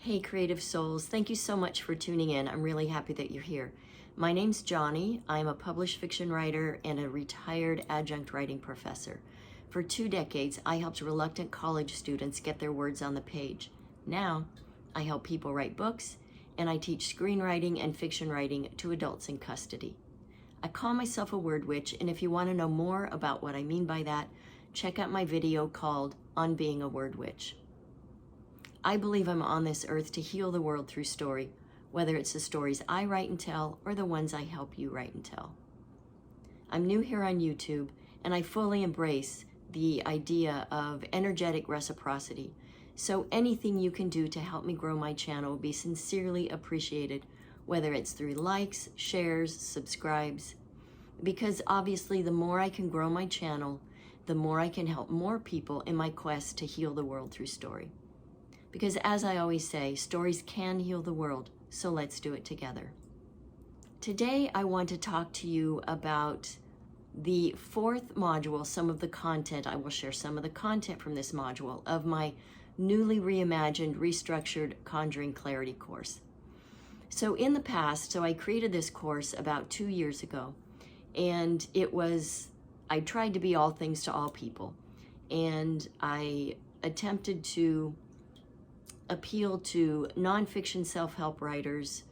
Hey creative souls, thank you so much for tuning in. I'm really happy that you're here. My name's Johnny. I'm a published fiction writer and a retired adjunct writing professor. For 2 decades, I helped reluctant college students get their words on the page. Now, I help people write books, and I teach screenwriting and fiction writing to adults in custody. I call myself a word witch, and if you want to know more about what I mean by that, check out my video called On Being a Word Witch. I believe I'm on this earth to heal the world through story, whether it's the stories I write and tell or the ones I help you write and tell. I'm new here on YouTube, and I fully embrace the idea of energetic reciprocity. So anything you can do to help me grow my channel will be sincerely appreciated, whether it's through likes, shares, subscribes, because obviously the more I can grow my channel, the more I can help more people in my quest to heal the world through story. Because as I always say, stories can heal the world, so let's do it together. Today, I want to talk to you about the 4th module, some of the content. I will share some of the content from this module of my newly reimagined, restructured Conjuring Clarity course. So in the past, I created this course about 2 years ago, and I tried to be all things to all people, and I attempted to appeal to nonfiction self-help writers,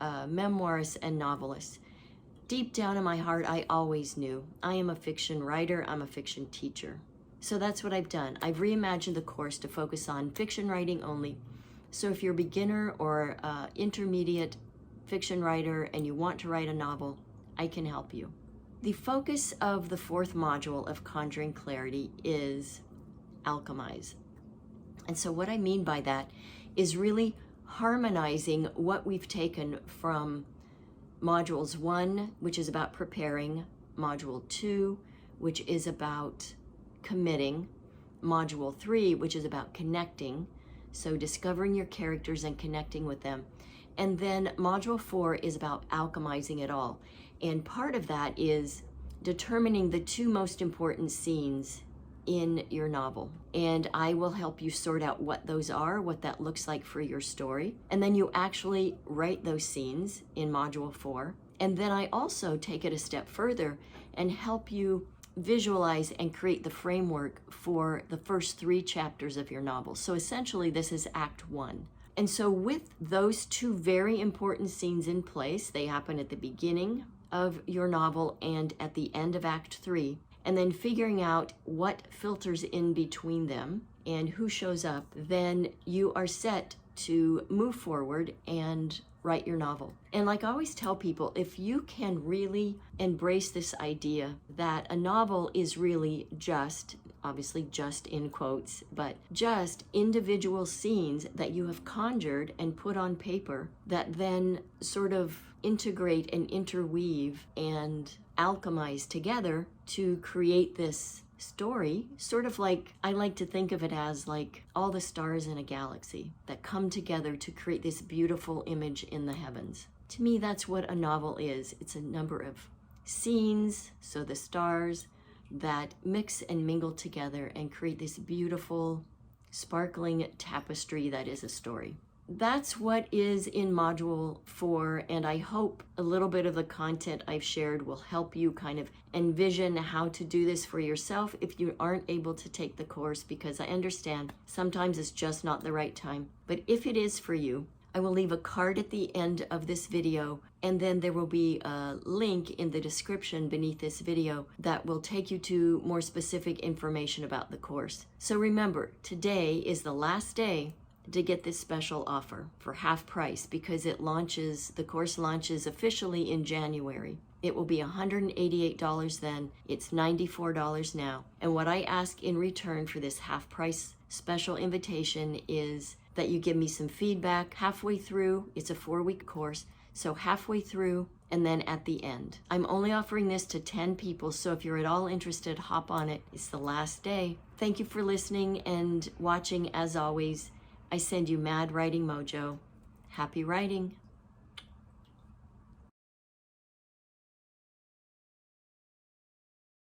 memoirists, and novelists. Deep down in my heart, I always knew I am a fiction writer, I'm a fiction teacher. So that's what I've done. I've reimagined the course to focus on fiction writing only. So if you're a beginner or intermediate fiction writer and you want to write a novel, I can help you. The focus of the 4th module of Conjuring Clarity is alchemize. And so what I mean by that is really harmonizing what we've taken from modules 1, which is about preparing, module 2, which is about committing, module 3, which is about connecting, so discovering your characters and connecting with them. And then module 4 is about alchemizing it all. And part of that is determining the 2 most important scenes in your novel, and I will help you sort out what those are, what that looks like for your story, and then you actually write those scenes in module 4. And then I also take it a step further and help you visualize and create the framework for the first 3 chapters of your novel. So essentially this is Act 1. And so with those 2 very important scenes in place, they happen at the beginning of your novel and at the end of Act 3, and then figuring out what filters in between them and who shows up, then you are set to move forward and write your novel. And like I always tell people, if you can really embrace this idea that a novel is really just, obviously just in quotes, but just individual scenes that you have conjured and put on paper that then sort of integrate and interweave and alchemize together to create this story, sort of like, I like to think of it as like all the stars in a galaxy that come together to create this beautiful image in the heavens. To me, that's what a novel is. It's a number of scenes, so the stars, that mix and mingle together and create this beautiful, sparkling tapestry that is a story. That's what is in module 4, and I hope a little bit of the content I've shared will help you kind of envision how to do this for yourself if you aren't able to take the course, because I understand sometimes it's just not the right time. But if it is for you, I will leave a card at the end of this video, and then there will be a link in the description beneath this video that will take you to more specific information about the course. So remember, today is the last day to get this special offer for half price, because the course launches officially in January. It will be $188 then, it's $94 now. And what I ask in return for this half price special invitation is that you give me some feedback halfway through. It's a 4-week course, so halfway through and then at the end. I'm only offering this to 10 people, so if you're at all interested, hop on it. It's the last day. Thank you for listening and watching. As always, I send you mad writing mojo. Happy writing.